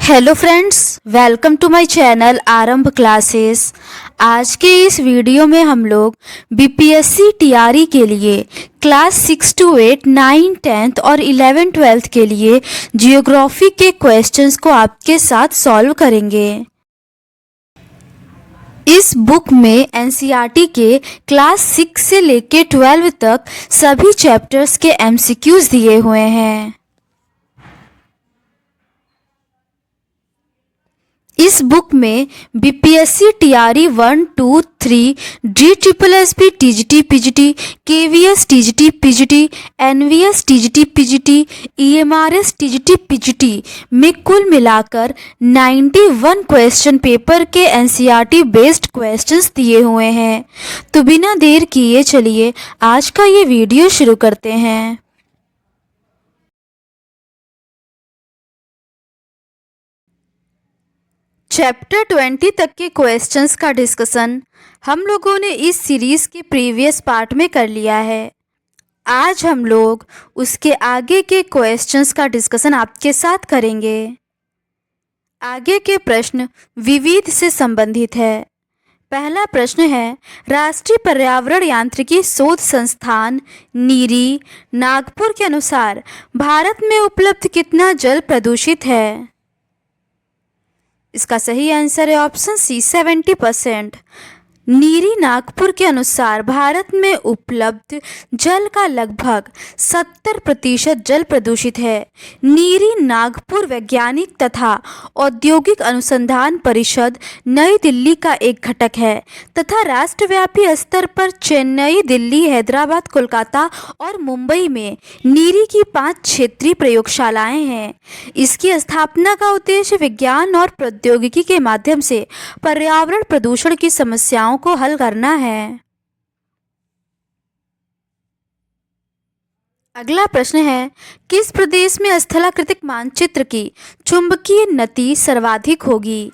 Hello friends, welcome to my channel Aarambh classes. आज के इस वीडियो में हम लोग बीपीएससी टीआरई के लिए क्लास 6 to 8, 9, 10th और 11, 12th के लिए जियोग्राफी के क्वेश्चंस को आपके साथ सॉल्व करेंगे। इस बुक में एनसीईआरटी के क्लास 6 से लेके 12 तक सभी चैप्टर्स के एमसीक्यूज दिए हुए हैं। इस बुक में BPSC TRE 1, 2, 3, DSSB TGT PGT, KVS TGT PGT, NVS TGT PGT, EMRS TGT PGT में कुल मिलाकर 91 क्वेश्चन पेपर के एनसीईआरटी बेस्ड क्वेश्चंस दिए हुए हैं। तो बिना देर किए चलिए आज का ये वीडियो शुरू करते हैं। चैप्टर 20 तक के क्वेश्चंस का डिस्कशन हम लोगों ने इस सीरीज़ के प्रीवियस पार्ट में कर लिया है। आज हम लोग उसके आगे के क्वेश्चंस का डिस्कशन आपके साथ करेंगे। आगे के प्रश्न विविध से संबंधित है। पहला प्रश्न है, राष्ट्रीय पर्यावरण यांत्रिकी शोध संस्थान नीरी नागपुर के अनुसार भारत में उपलब्ध कितना जल प्रदूषित है? इसका सही आंसर है ऑप्शन सी 70%। नीरी नागपुर के अनुसार भारत में उपलब्ध जल का लगभग 70% जल प्रदूषित है। नीरी नागपुर वैज्ञानिक तथा औद्योगिक अनुसंधान परिषद नई दिल्ली का एक घटक है तथा राष्ट्रव्यापी स्तर पर चेन्नई, दिल्ली, हैदराबाद, कोलकाता और मुंबई में नीरी की 5 क्षेत्रीय प्रयोगशालाएं हैं। इसकी स्थापना का उद्देश्य विज्ञान और प्रौद्योगिकी के माध्यम से पर्यावरण प्रदूषण की समस्याओं को हल करना है। अगला प्रश्न है, किस प्रदेश में स्थलाकृतिक मानचित्र की चुंबकीय नति सर्वाधिक होगी?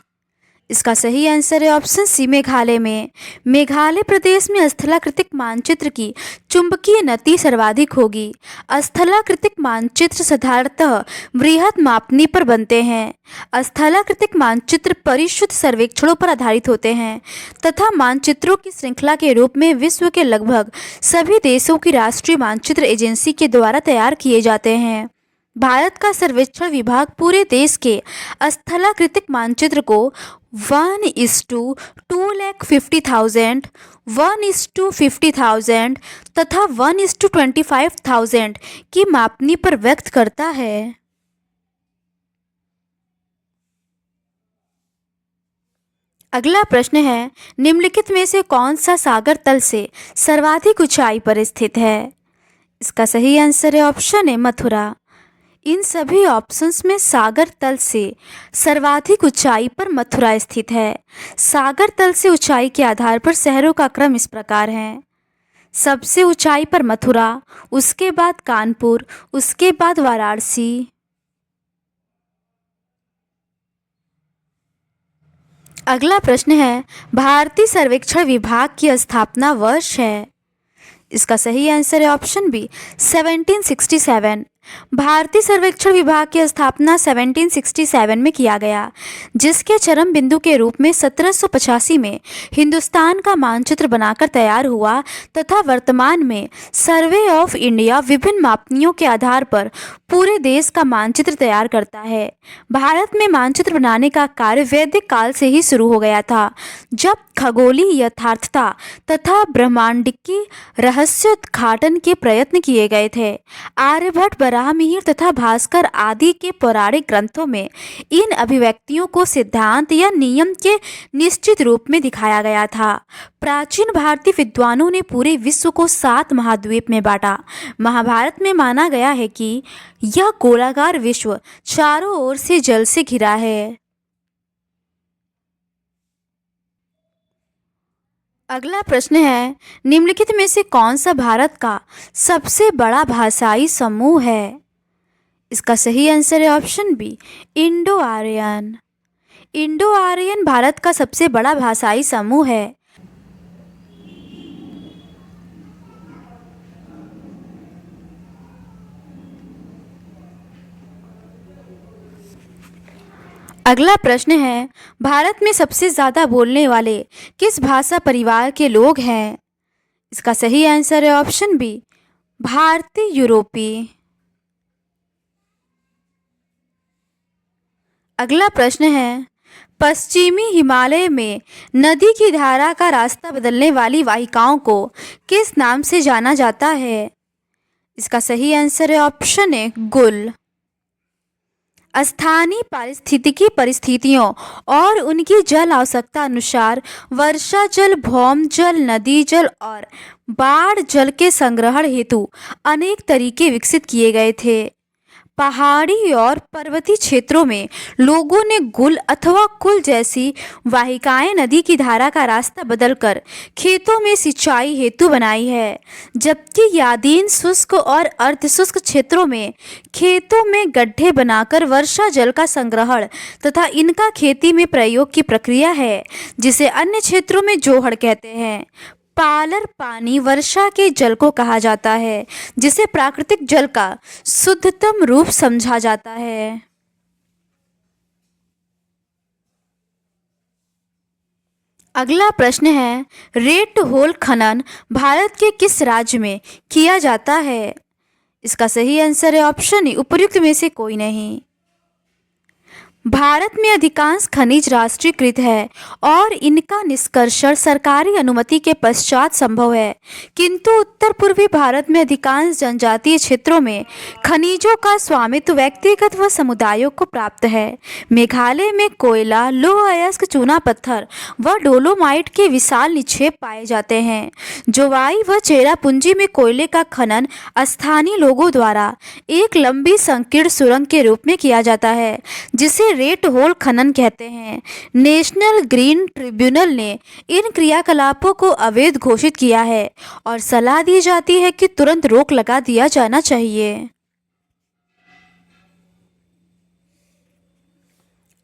इसका सही आंसर है ऑप्शन सी मेघालय में। मेघालय प्रदेश में स्थलाकृतिक मानचित्र की चुंबकीय नति सर्वाधिक होगी। स्थलाकृतिक मानचित्र साधारणतः वृहद मापनी पर बनते हैं। स्थलाकृतिक मानचित्र परिशुद्ध सर्वेक्षणों पर आधारित होते हैं तथा मानचित्रों की श्रृंखला के रूप में विश्व के लगभग सभी देशों की राष्ट्रीय मानचित्र एजेंसी के द्वारा तैयार किए जाते हैं। भारत का सर्वेक्षण विभाग पूरे देश के स्थलाकृतिक मानचित्र को 1:250,000, 1:50,000 तथा 1:25,000 की मापनी पर व्यक्त करता है। अगला प्रश्न है, निम्नलिखित में से कौन सा सागर तल से सर्वाधिक ऊंचाई पर स्थित है? इसका सही आंसर है ऑप्शन ए मथुरा। इन सभी ऑप्शंस में सागर तल से सर्वाधिक ऊंचाई पर मथुरा स्थित है। सागर तल से ऊंचाई के आधार पर शहरों का क्रम इस प्रकार है। सबसे ऊंचाई पर मथुरा, उसके बाद कानपुर, उसके बाद वाराणसी। अगला प्रश्न है, भारतीय सर्वेक्षण विभाग की स्थापना वर्ष है? इसका सही आंसर है ऑप्शन बी 1767। भारतीय सर्वेक्षण विभाग की स्थापना 1767 में किया गया, जिसके चरम बिंदु के रूप में 1785 में हिंदुस्तान का मानचित्र बनाकर तैयार हुआ तथा वर्तमान में सर्वे ऑफ इंडिया विभिन्न मापनियों के आधार पर पूरे देश का मानचित्र तैयार करता है। भारत में मानचित्र बनाने का कार्य वैदिक काल से ही शुरू हो गया था, जब खगोलीय यथार्थता तथा ब्रह्मांडिकी रहस्योद्घाटन के प्रयत्न किए गए थे। आर्यभट्ट, बराहमिहिर तथा भास्कर आदि के पौराणिक ग्रंथों में इन अभिव्यक्तियों को सिद्धांत या नियम के निश्चित रूप में दिखाया गया था। प्राचीन भारतीय विद्वानों ने पूरे विश्व को 7 महाद्वीप में बांटा। महाभारत में माना गया है कि यह गोलाकार विश्व चारों ओर से जल से घिरा है। अगला प्रश्न है, निम्नलिखित में से कौन सा भारत का सबसे बड़ा भाषाई समूह है? इसका सही आंसर है option B Indo Aryan. Indo Aryan Bharat का सबसे बड़ा भाषाई समूह है। अगला प्रश्न है, भारत में सबसे ज़्यादा बोलने वाले किस भाषा परिवार के लोग हैं? इसका सही आंसर है ऑप्शन बी, भारतीय यूरोपी। अगला प्रश्न है, पश्चिमी हिमालय में नदी की धारा का रास्ता बदलने वाली वाहिकाओं को किस नाम से जाना जाता है? इसका सही आंसर है ऑप्शन ए, गुल। स्थानीय पारिस्थितिकी परिस्थितियों और उनकी जल आवश्यकता अनुसार वर्षा जल, भौम जल, नदी जल और बाढ़ जल के संग्रहण हेतु अनेक तरीके विकसित किए गए थे। पहाड़ी और पर्वतीय क्षेत्रों में लोगों ने गुल अथवा कुल जैसी वाहिकाएं नदी की धारा का रास्ता बदलकर खेतों में सिंचाई हेतु बनाई है, जबकि यादीन शुष्क और अर्धशुष्क क्षेत्रों में खेतों में गड्ढे बनाकर वर्षा जल का संग्रहण तथा इनका खेती में प्रयोग की प्रक्रिया है, जिसे अन्य क्षेत्रों में जोहड़ कहते हैं। पालर पानी वर्षा के जल को कहा जाता है, जिसे प्राकृतिक जल का शुद्धतम रूप समझा जाता है। अगला प्रश्न है, रेट होल खनन भारत के किस राज्य में किया जाता है? इसका सही आंसर है ऑप्शन ई, उपर्युक्त में से कोई नहीं। भारत में अधिकांश खनिज राष्ट्रीयकृत है और इनका निष्कर्षण सरकारी अनुमति के पश्चात संभव है, किंतु उत्तर पूर्वी भारत में अधिकांश जनजातीय क्षेत्रों में खनिजों का स्वामित्व व्यक्तिगत व समुदायों को प्राप्त है। मेघालय में कोयला, लौह अयस्क, चूना पत्थर व डोलोमाइट के विशाल निक्षेप पाए जाते हैं। जोवाई व चेरापूंजी में कोयले का खनन स्थानीय लोगों द्वारा एक लंबी संकीर्ण सुरंग के रूप में किया जाता है, जिसे रेट होल खनन कहते हैं। नेशनल ग्रीन ट्रिब्यूनल ने इन क्रियाकलापों को अवैध घोषित किया है और सलाह दी जाती है कि तुरंत रोक लगा दिया जाना चाहिए।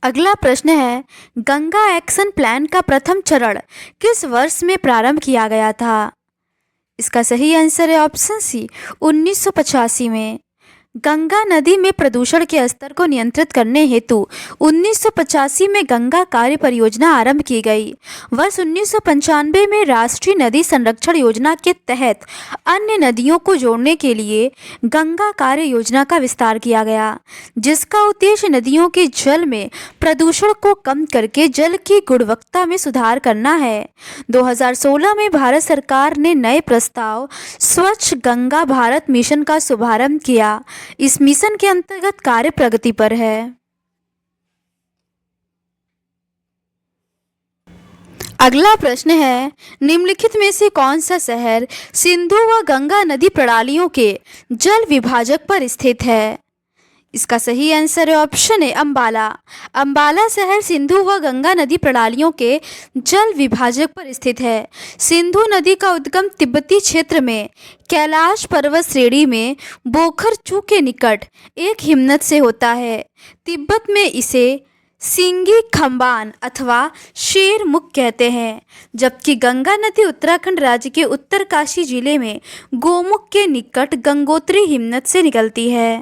अगला प्रश्न है, गंगा एक्शन प्लान का प्रथम चरण किस वर्ष में प्रारंभ किया गया था? इसका सही आंसर है ऑप्शन सी, 1985 में। गंगा नदी में प्रदूषण के स्तर को नियंत्रित करने हेतु 1985 में गंगा कार्य परियोजना आरंभ की गई। वर्ष 1995 में राष्ट्रीय नदी संरक्षण योजना के तहत अन्य नदियों को जोड़ने के लिए गंगा कार्य योजना का विस्तार किया गया, जिसका उद्देश्य नदियों के जल में प्रदूषण को कम करके जल की गुणवत्ता में सुधार करना है। 2016 में भारत सरकार ने नए प्रस्ताव स्वच्छ गंगा भारत मिशन का शुभारंभ किया। इस मिशन के अंतर्गत कार्य प्रगति पर है। अगला प्रश्न है, निम्नलिखित में से कौन सा शहर सिंधु व गंगा नदी प्रणालियों के जल विभाजक पर स्थित है? इसका सही आंसर है ऑप्शन ए, अंबाला। अंबाला शहर सिंधु व गंगा नदी प्रणालियों के जल विभाजक पर स्थित है। सिंधु नदी का उद्गम तिब्बती क्षेत्र में कैलाश पर्वत श्रेणी में बोखरचू के निकट एक हिमनद से होता है। तिब्बत में इसे सिंगी खम्बान अथवा शेर मुख कहते हैं, जबकि गंगा नदी उत्तराखंड राज्य के उत्तरकाशी जिले में गोमुख के निकट गंगोत्री हिमनद से निकलती है।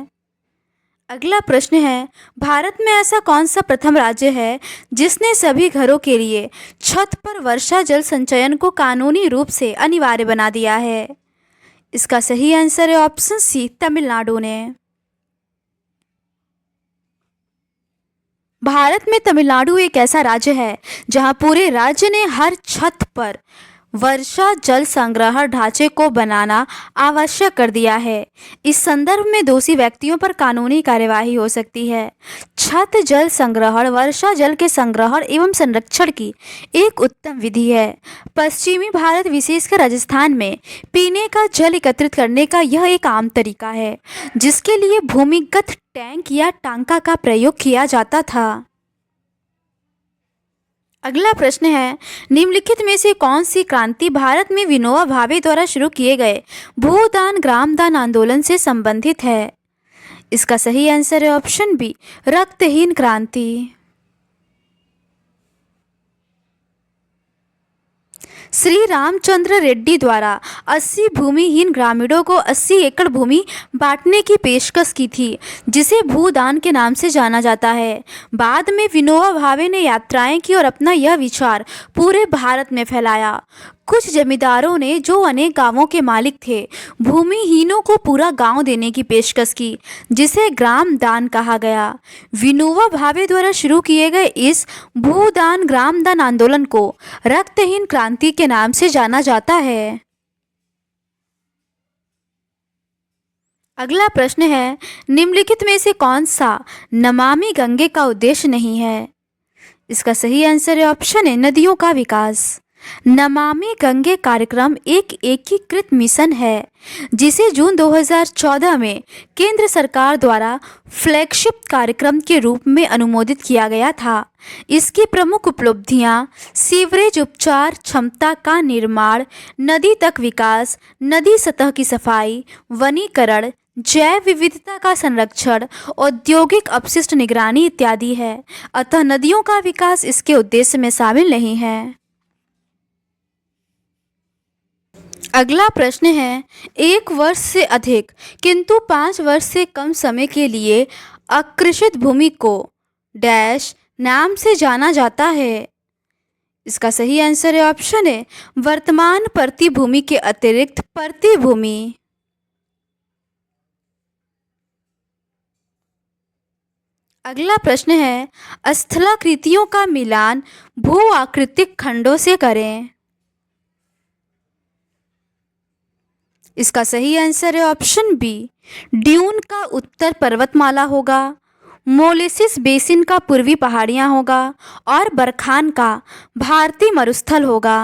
अगला प्रश्न है, भारत में ऐसा कौन सा प्रथम राज्य है जिसने सभी घरों के लिए छत पर वर्षा जल संचयन को कानूनी रूप से अनिवार्य बना दिया है? इसका सही आंसर है ऑप्शन सी, तमिलनाडु ने। भारत में तमिलनाडु एक ऐसा राज्य है जहां पूरे राज्य ने हर छत पर वर्षा जल संग्रहण ढांचे को बनाना आवश्यक कर दिया है। इस संदर्भ में दोषी व्यक्तियों पर कानूनी कार्यवाही हो सकती है। छत जल संग्रहण वर्षा जल के संग्रहण एवं संरक्षण की एक उत्तम विधि है। पश्चिमी भारत विशेषकर राजस्थान में पीने का जल एकत्रित करने का यह एक आम तरीका है, जिसके लिए भूमिगत टैंक या टांका का प्रयोग किया जाता था। अगला प्रश्न है, निम्नलिखित में से कौन सी क्रांति भारत में विनोबा भावे द्वारा शुरू किए गए भूदान ग्रामदान आंदोलन से संबंधित है? इसका सही आंसर है ऑप्शन बी, रक्तहीन क्रांति। श्री रामचंद्र रेड्डी द्वारा 80 भूमिहीन ग्रामीणों को 80 एकड़ भूमि बांटने की पेशकश की थी, जिसे भूदान के नाम से जाना जाता है। बाद में विनोबा भावे ने यात्राएं की और अपना यह विचार पूरे भारत में फैलाया। कुछ जमींदारों ने, जो अनेक गांवों के मालिक थे, भूमिहीनों को पूरा गांव देने की पेशकश की, जिसे ग्राम दान कहा गया। विनोबा भावे द्वारा शुरू किए गए इस भूदान ग्राम दान आंदोलन को रक्तहीन क्रांति के नाम से जाना जाता है। अगला प्रश्न है, निम्नलिखित में से कौन सा नमामि गंगे का उद्देश्य नहीं है? इसका सही आंसर है ऑप्शन है नदियों का विकास। नमामि गंगे कार्यक्रम एक एकीकृत मिशन है, जिसे जून 2014 में केंद्र सरकार द्वारा फ्लैगशिप कार्यक्रम के रूप में अनुमोदित किया गया था। इसकी प्रमुख उपलब्धियां सीवरेज उपचार क्षमता का निर्माण, नदी तक विकास, नदी सतह की सफाई, वनीकरण, जैव विविधता का संरक्षण, औद्योगिक अपशिष्ट निगरानी इत्यादि है। अतः नदियों का विकास इसके उद्देश्य में शामिल नहीं है। अगला प्रश्न है, 1 वर्ष से अधिक किंतु 5 वर्ष से कम समय के लिए अकृषित भूमि को डैश नाम से जाना जाता है। इसका सही आंसर है ऑप्शन है वर्तमान प्रतिभूमि के अतिरिक्त प्रतिभूमि। अगला प्रश्न है, स्थलाकृतियों का मिलान भू आकृतिक खंडों से करें। इसका सही आंसर है ऑप्शन बी, ड्यून का उत्तर पर्वतमाला होगा, मोलेसिस बेसिन का पूर्वी पहाड़ियाँ होगा और बरखान का भारतीय मरुस्थल होगा।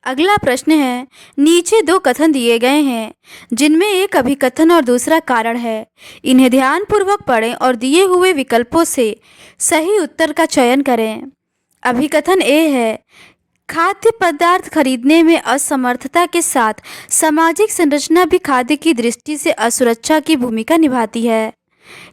अगला प्रश्न है, नीचे 2 कथन दिए गए हैं, जिनमें एक अभिकथन और दूसरा कारण है। इन्हें ध्यानपूर्वक पढ़ें और दिए हुए विकल्पों से सही उत्तर का चयन करें। अभिकथन ए है, खाद्य पदार्थ खरीदने में असमर्थता के साथ सामाजिक संरचना भी खाद्य की दृष्टि से असुरक्षा की भूमिका निभाती है।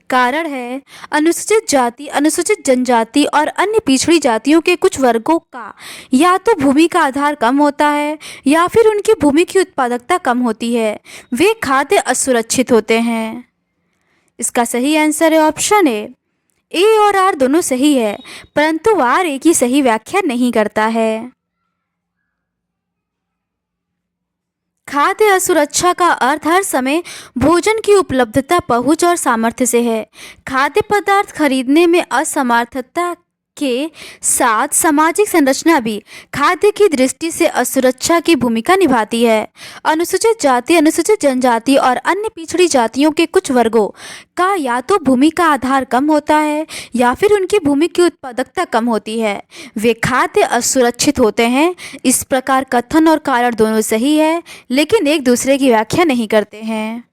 कारण है, अनुसूचित जाति, अनुसूचित जनजाति और अन्य पिछड़ी जातियों के कुछ वर्गों का या तो भूमि का आधार कम होता है या फिर उनकी भूमि की उत्पादकता कम होती है। वे खाद्य असुरक्षित होते हैं। इसका सही आंसर है ऑप्शन ए और आर दोनों सही है, परंतु आर ए की सही व्याख्या नहीं करता है। खाद्य असुरक्षा का अर्थ हर समय भोजन की उपलब्धता, पहुंच और सामर्थ्य से है। खाद्य पदार्थ खरीदने में असमर्थता के साथ सामाजिक संरचना भी खाद्य की दृष्टि से असुरक्षा की भूमिका निभाती है। अनुसूचित जाति, अनुसूचित जनजाति और अन्य पिछड़ी जातियों के कुछ वर्गों का या तो भूमि का आधार कम होता है या फिर उनकी भूमि की उत्पादकता कम होती है। वे खाद्य असुरक्षित होते हैं। इस प्रकार कथन और कारण दोनों सही है, लेकिन एक दूसरे की व्याख्या नहीं करते हैं।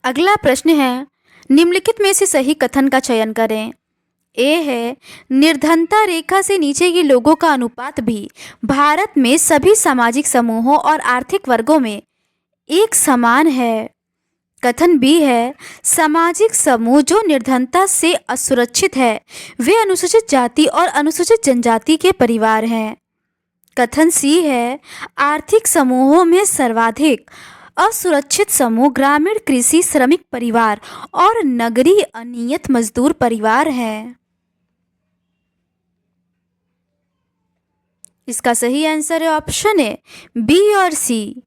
अगला प्रश्न है, निम्नलिखित में से सही कथन का चयन करें। ए है, निर्धनता रेखा से नीचे के लोगों का अनुपात भी भारत में सभी सामाजिक समूहों और आर्थिक वर्गों में एक समान है। कथन बी है, सामाजिक समूह जो निर्धनता से असुरक्षित है वे अनुसूचित जाति और अनुसूचित जनजाति के परिवार हैं। कथन सी है, आर्थिक समूहों में सर्वाधिक असुरक्षित समूह ग्रामीण कृषि श्रमिक परिवार और नगरीय अनियत मजदूर परिवार हैं। इसका सही आंसर है ऑप्शन है बी और सी।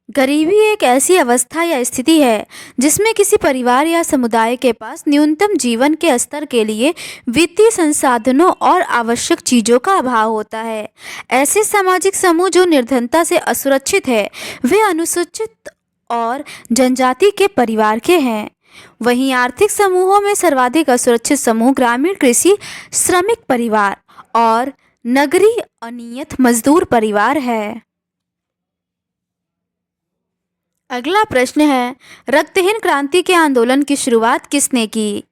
गरीबी एक ऐसी अवस्था या स्थिति है जिसमें किसी परिवार या समुदाय के पास न्यूनतम जीवन के स्तर के लिए वित्तीय संसाधनों और आवश्यक चीज़ों का अभाव होता है। ऐसे सामाजिक समूह जो निर्धनता से असुरक्षित है वे अनुसूचित और जनजाति के परिवार के हैं। वहीं आर्थिक समूहों में सर्वाधिक असुरक्षित समूह ग्रामीण कृषि श्रमिक परिवार और नगरीय अनियत मजदूर परिवार है। अगला प्रश्न है, रक्तहीन क्रांति के आंदोलन की शुरुआत किसने की?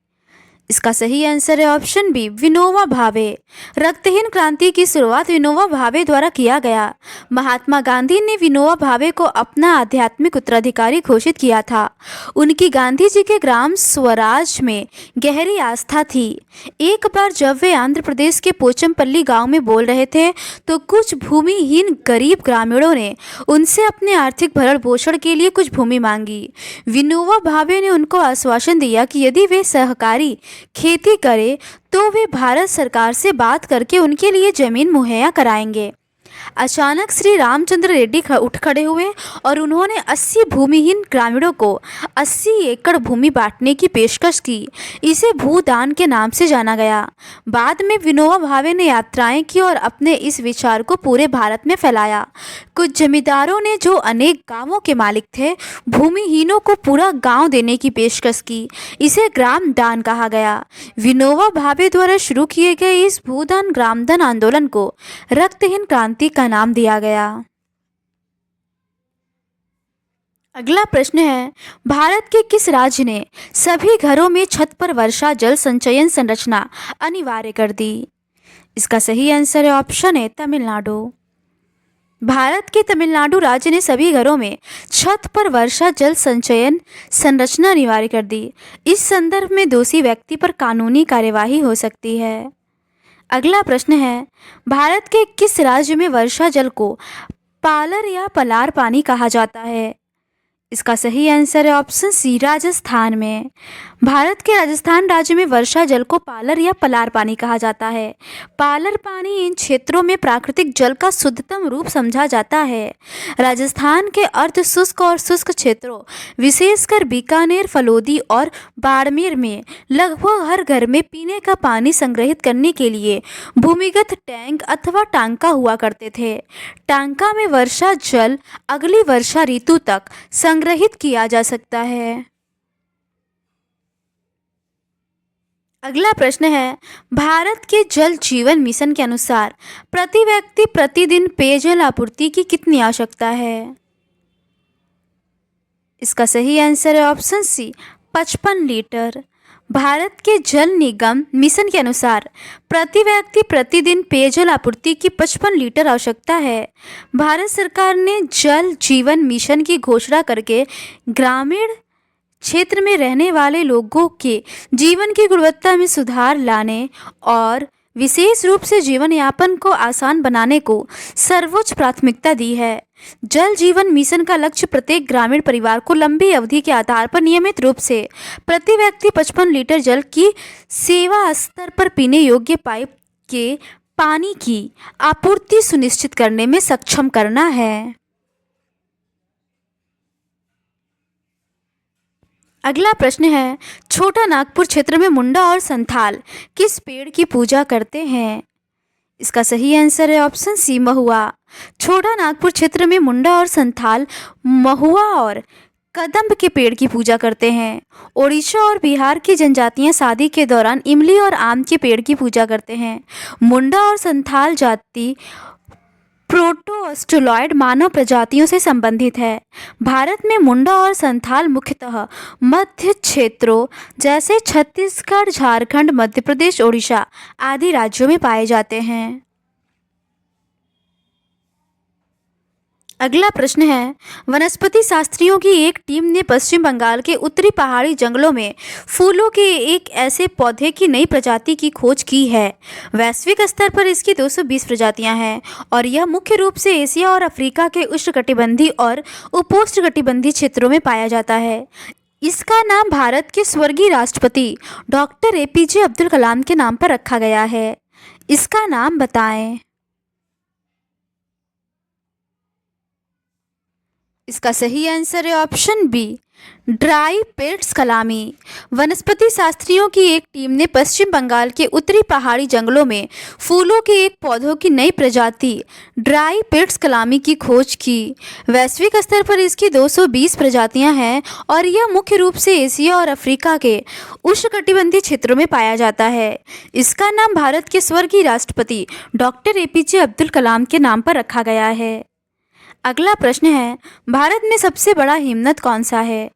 इसका सही आंसर है ऑप्शन बी, विनोबा भावे। रक्तहीन क्रांति की शुरुआत विनोबा भावे द्वारा किया गया। महात्मा गांधी ने विनोबा भावे को अपना आध्यात्मिक उत्तराधिकारी घोषित किया था। उनकी गांधी जी के ग्राम स्वराज में गहरी आस्था थी। एक बार जब वे आंध्र प्रदेश के पोचमपल्ली गांव में बोल रहे थे तो कुछ भूमिहीन गरीब ग्रामीणों ने उनसे अपने आर्थिक भरण पोषण के लिए कुछ भूमि मांगी। विनोबा भावे ने उनको आश्वासन दिया कि यदि वे सहकारी खेती करे तो वे भारत सरकार से बात करके उनके लिए जमीन मुहैया कराएंगे। अचानक श्री रामचंद्र रेड्डी उठ खड़े हुए और उन्होंने 80 भूमिहीन ग्रामीणों को 80 एकड़ भूमि बांटने की पेशकश की। इसे भूदान के नाम से जाना गया। बाद में विनोबा भावे ने यात्राएं की और अपने इस विचार को पूरे भारत में फैलाया। कुछ जमींदारों ने, जो अनेक गांवों के मालिक थे, भूमिहीनों को पूरा गांव देने की पेशकश की। इसे ग्राम दान कहा गया। विनोबा भावे द्वारा शुरू किए गए इस भूदान ग्रामदान आंदोलन को रक्तहीन क्रांति का नाम दिया गया। अगला प्रश्न है, भारत के किस राज्य ने सभी घरों में छत पर वर्षा जल संचयन संरचना अनिवार्य कर दी? इसका सही आंसर है ऑप्शन है तमिलनाडु। भारत के तमिलनाडु राज्य ने सभी घरों में छत पर वर्षा जल संचयन संरचना अनिवार्य कर दी। इस संदर्भ में दोषी व्यक्ति पर कानूनी कार्यवाही हो सकती है। अगला प्रश्न है, भारत के किस राज्य में वर्षा जल को पालर या पलार पानी कहा जाता है? इसका सही आंसर है ऑप्शन सी, राजस्थान में। भारत के राजस्थान राज्य में वर्षा जल को पालर या पलार पानी कहा जाता है। पालर पानी इन क्षेत्रों में प्राकृतिक जल का शुद्धतम रूप समझा जाता है। राजस्थान के अर्ध शुष्क और शुष्क क्षेत्रों, विशेषकर बीकानेर, फलोदी और बाड़मेर में लगभग हर घर में पीने का पानी संग्रहित करने के लिए भूमिगत टैंक अथवा टांका हुआ करते थे। टांका में वर्षा जल अगली वर्षा ऋतु तक संग्रहित किया जा सकता है। अगला प्रश्न है, भारत के जल जीवन मिशन के अनुसार प्रति व्यक्ति प्रतिदिन पेयजल आपूर्ति की कितनी आवश्यकता है? इसका सही आंसर है ऑप्शन सी, 55 लीटर। भारत के जल निगम मिशन के अनुसार प्रति व्यक्ति प्रतिदिन पेयजल आपूर्ति की 55 लीटर आवश्यकता है। भारत सरकार ने जल जीवन मिशन की घोषणा करके ग्रामीण क्षेत्र में रहने वाले लोगों के जीवन की गुणवत्ता में सुधार लाने और विशेष रूप से जीवन यापन को आसान बनाने को सर्वोच्च प्राथमिकता दी है। जल जीवन मिशन का लक्ष्य प्रत्येक ग्रामीण परिवार को लंबी अवधि के आधार पर नियमित रूप से प्रति व्यक्ति 55 लीटर जल की सेवा स्तर पर पीने योग्य पाइप के पानी की आपूर्ति सुनिश्चित करने में सक्षम करना है। अगला प्रश्न है, छोटा नागपुर क्षेत्र में मुंडा और संथाल किस पेड़ की पूजा करते हैं? इसका सही आंसर है ऑप्शन सी, महुआ। छोटा नागपुर क्षेत्र में मुंडा और संथाल महुआ और कदम्ब के पेड़ की पूजा करते हैं। ओडिशा और बिहार की जनजातियां शादी के दौरान इमली और आम के पेड़ की पूजा करते हैं। मुंडा और संथाल जाति प्रोटोअस्ट्रोलॉइड मानव प्रजातियों से संबंधित है। भारत में मुंडा और संथाल मुख्यतः मध्य क्षेत्रों जैसे छत्तीसगढ़, झारखंड, मध्य प्रदेश, ओडिशा आदि राज्यों में पाए जाते हैं। अगला प्रश्न है, वनस्पति शास्त्रियों की एक टीम ने पश्चिम बंगाल के उत्तरी पहाड़ी जंगलों में फूलों के एक ऐसे पौधे की नई प्रजाति की खोज की है। वैश्विक स्तर पर इसकी 220 प्रजातियां हैं और यह मुख्य रूप से एशिया और अफ्रीका के उष्णकटिबंधीय और उपोष्णकटिबंधीय क्षेत्रों में पाया जाता है। इसका नाम भारत के स्वर्गीय राष्ट्रपति डॉक्टर APJ अब्दुल कलाम के नाम पर रखा गया है। इसका नाम बताएं। इसका सही आंसर है ऑप्शन बी, ड्राईपेट्स कलामी। वनस्पति शास्त्रियों की एक टीम ने पश्चिम बंगाल के उत्तरी पहाड़ी जंगलों में फूलों के एक पौधों की नई प्रजाति ड्राईपेट्स कलामी की खोज की। वैश्विक स्तर पर इसकी 220 प्रजातियां हैं और यह मुख्य रूप से एशिया और अफ्रीका के उष्णकटिबंधीय क्षेत्रों में पाया जाता है। इसका नाम भारत के स्वर्गीय राष्ट्रपति डॉक्टर APJ अब्दुल कलाम के नाम पर रखा गया है। अगला प्रश्न है, भारत में सबसे बड़ा हिमनद कौन सा है?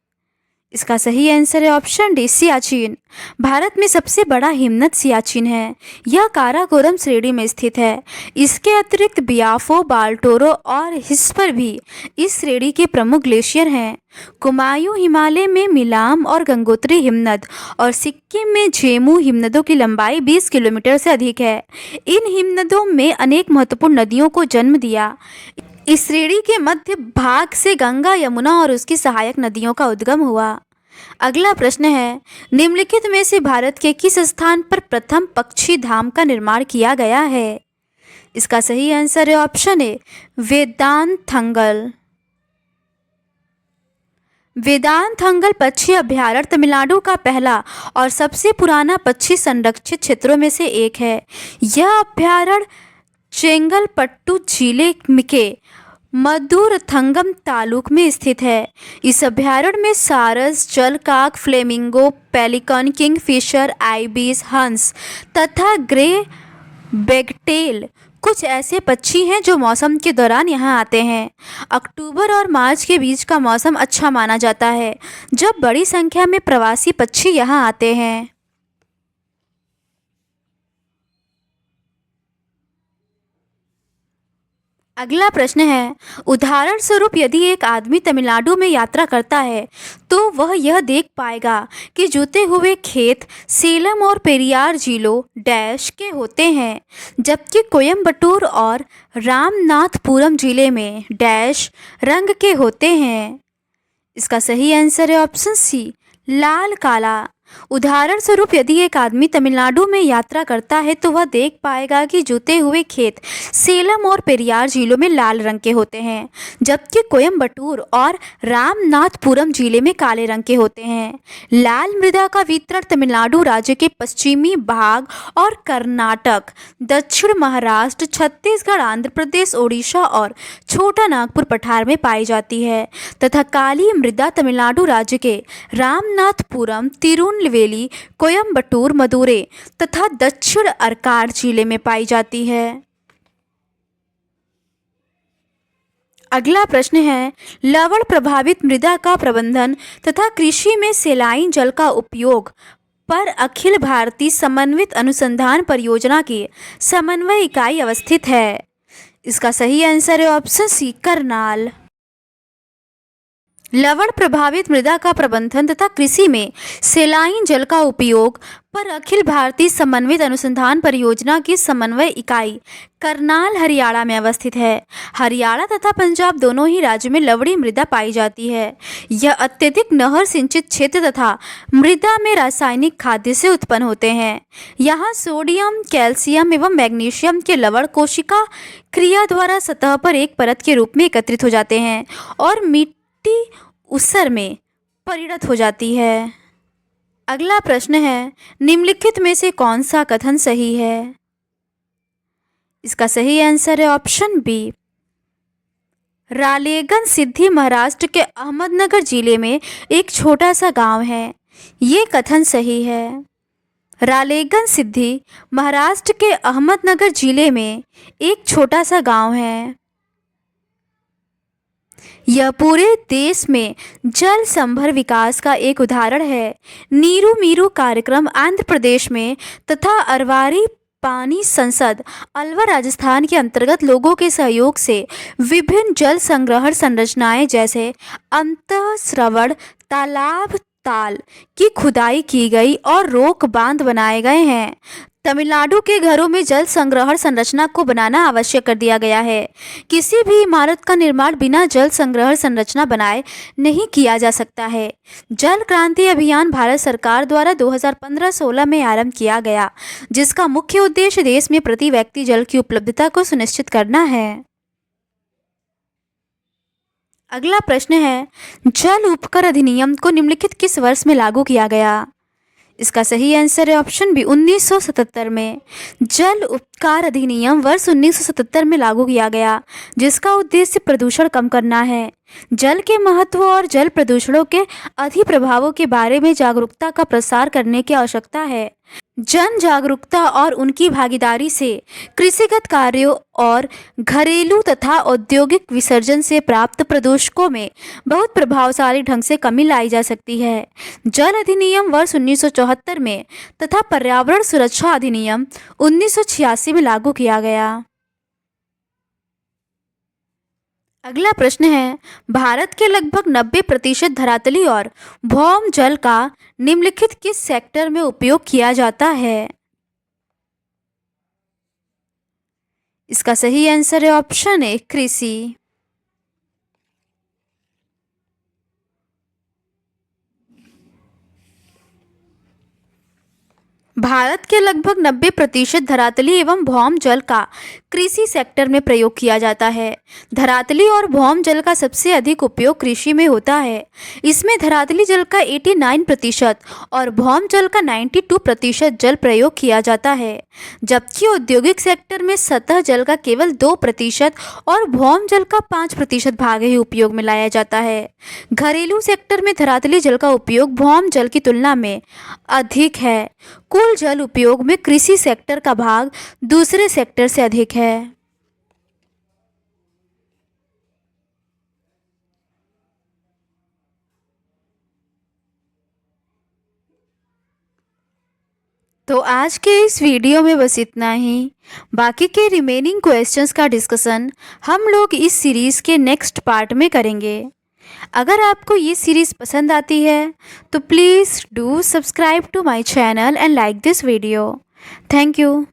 इसका सही आंसर है ऑप्शन डी सियाचिन। भारत में सबसे बड़ा हिमनद सियाचिन है। यह काराकोरम श्रेणी में स्थित है। इसके अतिरिक्त बियाफो, बाल्टोरो और हिस्पर भी इस श्रेणी के प्रमुख ग्लेशियर हैं। कुमायूं हिमालय में मिलाम और गंगोत्री हिमनद और सिक्किम में झेमू हिमनदों की लंबाई 20 किलोमीटर से अधिक है। इन हिमनदों में अनेक महत्वपूर्ण नदियों को जन्म दिया। इस श्रेणी के मध्य भाग से गंगा, यमुना और उसकी सहायक नदियों का उद्गम हुआ। अगला प्रश्न है, निम्नलिखित में से भारत के किस स्थान पर प्रथम पक्षी धाम का निर्माण किया गया है? इसका सही आंसर है ऑप्शन ए वेदांतथंगल। वेदांतथंगल पक्षी अभयारण्य तमिलनाडु का पहला और सबसे पुराना पक्षी संरक्षित क्षेत्रों में से एक है। यह अभयारण्य चेंगलपट्टू जिले के मधुरथंगम तालुक में स्थित है। इस अभयारण्य में सारस, जलकाक, फ्लेमिंगो, पेलिकन, किंगफिशर, आइबिस, हंस तथा ग्रे बेगटेल कुछ ऐसे पक्षी हैं जो मौसम के दौरान यहाँ आते हैं। अक्टूबर और मार्च के बीच का मौसम अच्छा माना जाता है, जब बड़ी संख्या में प्रवासी पक्षी यहाँ आते हैं। अगला प्रश्न है, उदाहरण स्वरूप यदि एक आदमी तमिलनाडु में यात्रा करता है तो वह यह देख पाएगा कि जुते हुए खेत सेलम और पेरियार झीलों डैश के होते हैं, जबकि कोयम्बटूर और रामनाथपुरम जिले में डैश रंग के होते हैं। इसका सही आंसर है ऑप्शन सी लाल काला। उदाहरण स्वरूप यदि एक आदमी तमिलनाडु में यात्रा करता है तो वह देख पाएगा कि जुते हुए खेत सेलम और पेरियार झीलों में लाल रंग के होते हैं, जबकि कोयम्बटूर और रामनाथपुरम जिले में काले रंग के होते हैं। लाल मृदा का वितरण तमिलनाडु राज्य के पश्चिमी भाग और कर्नाटक, दक्षिण महाराष्ट्र, छत्तीसगढ़, आंध्र प्रदेश, ओडिशा और छोटा नागपुर पठार में पाई जाती है तथा काली मृदा तमिलनाडु राज्य के रामनाथपुरम, तिरुनेलवेली, कोयम्बटूर, मदुरै तथा दक्षिण अर्काड जिले में पाई जाती है। अगला प्रश्न है, लवण प्रभावित मृदा का प्रबंधन तथा कृषि में सेलाइन जल का उपयोग पर अखिल भारतीय समन्वित अनुसंधान परियोजना की समन्वय इकाई अवस्थित है। इसका सही आंसर है ऑप्शन सी करनाल। लवण प्रभावित मृदा का प्रबंधन तथा कृषि में सेलाइन जल का उपयोग पर अखिल भारतीय समन्वित अनुसंधान परियोजना की समन्वय इकाई करनाल हरियाणा में अवस्थित है। हरियाणा तथा पंजाब दोनों ही राज्यों में लवणीय मृदा पाई जाती है। यह अत्यधिक नहर सिंचित क्षेत्र तथा मृदा में रासायनिक खाद्य से उत्पन्न होते हैं। यहाँ सोडियम, कैल्शियम एवं मैग्नीशियम के लवण कोशिका क्रिया द्वारा सतह पर एक परत के रूप में एकत्रित हो जाते हैं और मिट्टी ऊसर में परिणत हो जाती है। अगला प्रश्न है, निम्नलिखित में से कौन सा कथन सही है? इसका सही आंसर है ऑप्शन बी रालेगन सिद्धि महाराष्ट्र के अहमदनगर जिले में एक छोटा सा गांव है। ये कथन सही है। रालेगन सिद्धि महाराष्ट्र के अहमदनगर जिले में एक छोटा सा गांव है। यह पूरे देश में जल संभर विकास का एक उदाहरण है। नीरू मीरू कार्यक्रम आंध्र प्रदेश में तथा अरवारी पानी संसद अलवर राजस्थान के अंतर्गत लोगों के सहयोग से विभिन्न जल संग्रहण संरचनाएं जैसे अंतःस्रवण तालाब, ताल की खुदाई की गई और रोक बांध बनाए गए हैं। तमिलनाडु के घरों में जल संग्रहण संरचना को बनाना आवश्यक कर दिया गया है। किसी भी इमारत का निर्माण बिना जल संग्रहण संरचना बनाए नहीं किया जा सकता है। जल क्रांति अभियान भारत सरकार द्वारा 2015-16 में आरंभ किया गया, जिसका मुख्य उद्देश्य देश में प्रति व्यक्ति जल की उपलब्धता को सुनिश्चित करना है। अगला प्रश्न है, जल उपकर अधिनियम को निम्नलिखित किस वर्ष में लागू किया गया? इसका सही आंसर है ऑप्शन बी 1977 में। जल उपकार अधिनियम वर्ष 1977 में लागू किया गया, जिसका उद्देश्य प्रदूषण कम करना है। जल के महत्व और जल प्रदूषणों के अधिप्रभावों के बारे में जागरूकता का प्रसार करने की आवश्यकता है। जन जागरूकता और उनकी भागीदारी से कृषिगत कार्यों और घरेलू तथा औद्योगिक विसर्जन से प्राप्त प्रदूषकों में बहुत प्रभावशाली ढंग से कमी लाई जा सकती है। जल अधिनियम वर्ष 1974 में तथा पर्यावरण सुरक्षा अधिनियम 1986 में लागू किया गया। अगला प्रश्न है, भारत के लगभग 90% धरातली और भौम जल का निम्नलिखित किस सेक्टर में उपयोग किया जाता है? इसका सही आंसर है ऑप्शन ए, कृषि। भारत के लगभग 90% धरातली एवं भौम जल का कृषि सेक्टर में प्रयोग किया जाता है। धरातली और भौम जल का सबसे अधिक उपयोग कृषि में होता है। इसमें धरातली जल का 89% और भौम जल का 92% जल प्रयोग किया जाता है, जबकि औद्योगिक सेक्टर में सतह जल का केवल 2% और भौम जल का 5% भाग ही उपयोग में लाया जाता है। घरेलू सेक्टर में धरातली जल का उपयोग भौम जल की तुलना में अधिक है। कुल जल उपयोग में कृषि सेक्टर का भाग दूसरे सेक्टर से अधिक है। तो आज के इस वीडियो में बस इतना ही। बाकी के रिमेनिंग क्वेश्चंस का डिस्कशन हम लोग इस सीरीज़ के नेक्स्ट पार्ट में करेंगे। अगर आपको ये सीरीज़ पसंद आती है तो please do subscribe to my channel and like this video. Thank you.